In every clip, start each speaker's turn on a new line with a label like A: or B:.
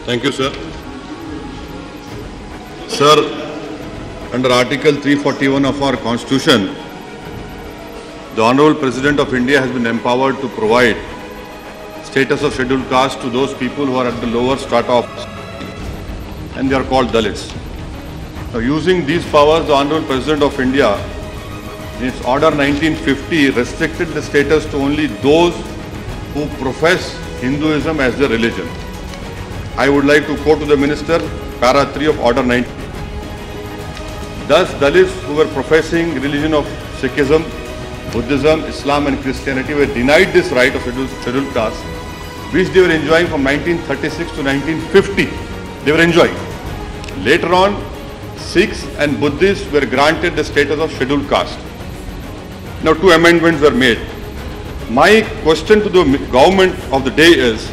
A: Thank you, sir. Sir, under Article 341 of our Constitution, the Honorable President of India has been empowered to provide status of scheduled caste to those people who are at the lower strata of society, and they are called Dalits. Now, using these powers, the Honorable President of India, in its Order 1950, restricted the status to only those who profess Hinduism as their religion. I would like to quote to the Minister, Para 3 of Order 19. Thus, Dalits who were professing religion of Sikhism, Buddhism, Islam and Christianity were denied this right of scheduled caste, which they were enjoying from 1936 to 1950. They were enjoying. Later on, Sikhs and Buddhists were granted the status of scheduled caste. Now, 2 amendments were made. My question to the government of the day is,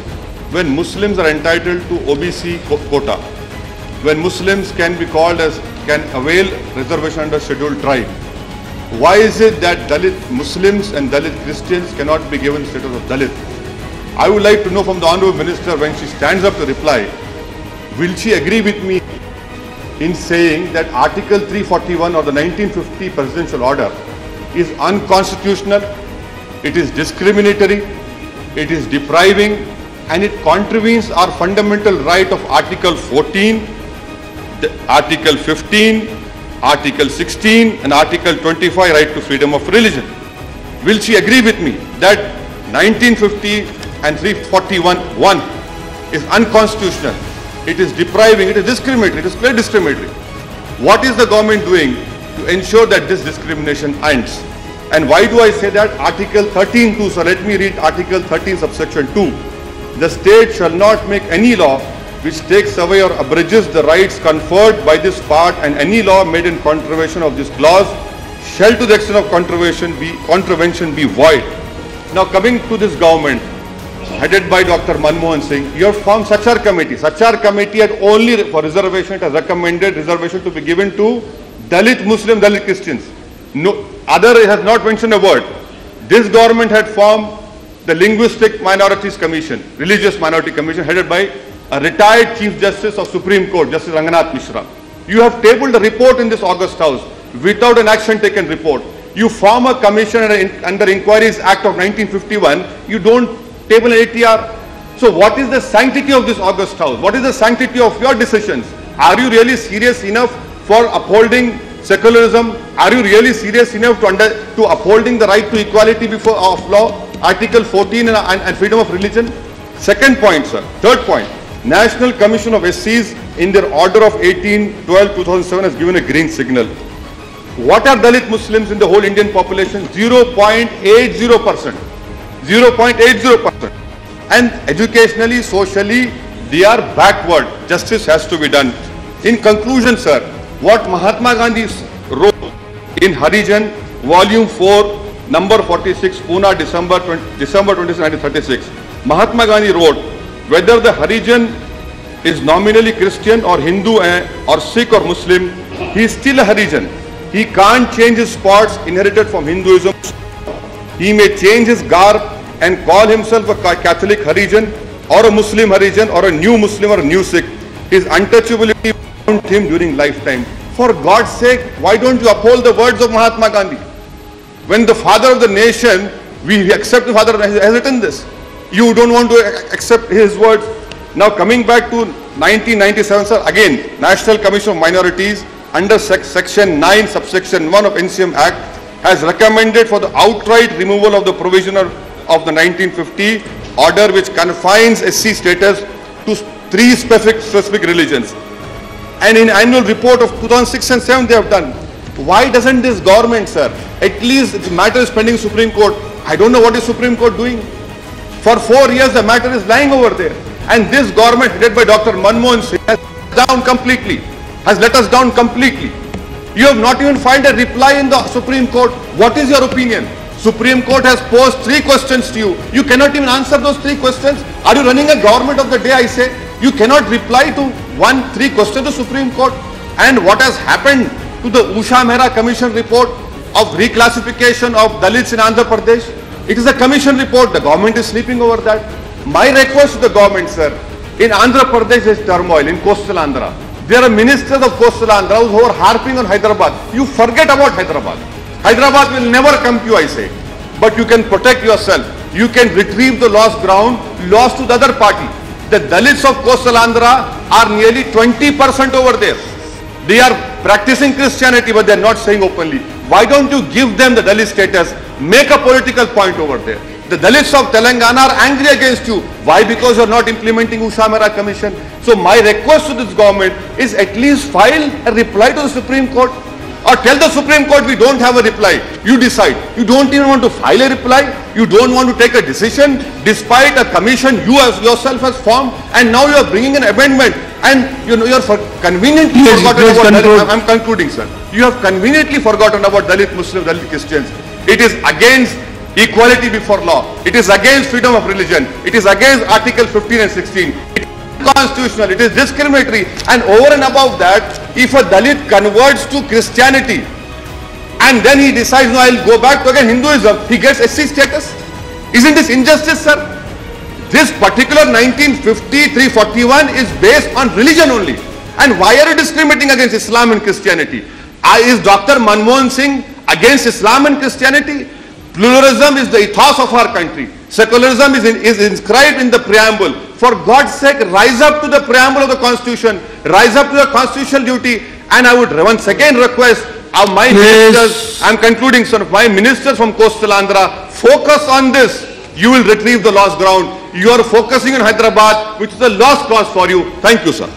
A: when Muslims are entitled to OBC quota, when Muslims can avail reservation under scheduled tribe, why is it that Dalit Muslims and Dalit Christians cannot be given status of Dalit? I would like to know from the Honorable Minister, when she stands up to reply, will she agree with me in saying that Article 341 of the 1950 Presidential Order is unconstitutional, it is discriminatory, it is depriving, and it contravenes our fundamental right of Article 14, Article 15, Article 16 and Article 25, right to freedom of religion. Will she agree with me that 1950 and 341(1) is unconstitutional, it is depriving, it is discriminatory, it is clearly discriminatory? What is the government doing to ensure that this discrimination ends? And why do I say that? Article 13(2), so let me read Article 13 subsection 2. The state shall not make any law which takes away or abridges the rights conferred by this part, and any law made in contravention of this clause shall to the extent of contravention be void. Now, coming to this government headed by Dr. Manmohan Singh, you have formed Sachar committee. Sachar committee had only for reservation, it has recommended reservation to be given to Dalit Muslim, Dalit Christians. No other has not mentioned a word. This government had formed the Linguistic Minorities Commission, Religious Minority Commission, headed by a retired Chief Justice of Supreme Court, Justice Ranganath Mishra. You have tabled a report in this August House without an action taken report. You form a commission under Inquiries Act of 1951, you don't table an ATR. So what is the sanctity of this August House? What is the sanctity of your decisions? Are you really serious enough for upholding secularism? Are you really serious enough to upholding the right to equality before of law, Article 14 and freedom of religion? Second point, sir. Third point. National Commission of SCs in their order of 18/12/2007 has given a green signal. What are Dalit Muslims in the whole Indian population? 0.80%. 0.80%. And educationally, socially, they are backward. Justice has to be done. In conclusion, sir, what Mahatma Gandhi wrote in Harijan, Volume 4, Number 46, Pune, December 26, 1936. Mahatma Gandhi wrote, whether the Harijan is nominally Christian or Hindu or Sikh or Muslim, he is still a Harijan. He can't change his spots inherited from Hinduism. He may change his garb and call himself a Catholic Harijan or a Muslim Harijan or a new Muslim or a new Sikh. His untouchability bound him during lifetime. For God's sake, why don't you uphold the words of Mahatma Gandhi? When the father of the nation, we accept the father has written this. You don't want to accept his words. Now coming back to 1997, sir, again, National Commission of Minorities under Section 9, Subsection 1 of NCM Act has recommended for the outright removal of the provision of the 1950 order which confines SC status to 3 specific religions. And in annual report of 2006 and 7 they have done. Why doesn't this government, sir, at least the matter is pending Supreme Court. I don't know what is Supreme Court doing. For 4 years the matter is lying over there. And this government headed by Dr. Manmohan Singh has let us down completely. You have not even filed a reply in the Supreme Court. What is your opinion? Supreme Court has posed 3 questions to you. You cannot even answer those 3 questions. Are you running a government of the day, I say? You cannot reply to 3 questions to Supreme Court. And what has happened to the Usha Mehra Commission report of reclassification of Dalits in Andhra Pradesh? It is a commission report. The government is sleeping over that. My request to the government, sir, In Andhra Pradesh, there's turmoil in coastal Andhra. There are ministers of coastal Andhra who are harping on Hyderabad. You forget about Hyderabad. Hyderabad will never come to you, I say. But you can protect yourself. You can retrieve the lost ground, lost to the other party. The Dalits of coastal Andhra are nearly 20% over there. They are practicing Christianity, but they are not saying openly. Why don't you give them the Dalit status? Make a political point over there. The Dalits of Telangana are angry against you. Why? Because you are not implementing Usha Mehra Commission. So my request to this government is at least file a reply to the Supreme Court. Or tell the Supreme Court we don't have a reply. You decide. You don't even want to file a reply. You don't want to take a decision despite a commission you yourself has formed, and now you are bringing an amendment, and you are conveniently forgotten about Dalit. I'm concluding, sir. You have conveniently forgotten about Dalit Muslims, Dalit Christians. It is against equality before law. It is against freedom of religion. It is against Article 15 and 16. It is unconstitutional. It is discriminatory. And over and above that, if a Dalit converts to Christianity and then he decides, no, I'll go back to again Hinduism, he gets SC status. Isn't this injustice, sir? This particular 1950-341 is based on religion only. And why are you discriminating against Islam and Christianity? Is Dr. Manmohan Singh against Islam and Christianity? Pluralism is the ethos of our country. Secularism is inscribed in the preamble. For God's sake, rise up to the preamble of the Constitution. Rise up to the constitutional duty. And I would once again request my ministers, I'm concluding, sir, my ministers from coastal Andhra, focus on this. You will retrieve the lost ground. You are focusing on Hyderabad, which is a lost cause for you. Thank you, sir.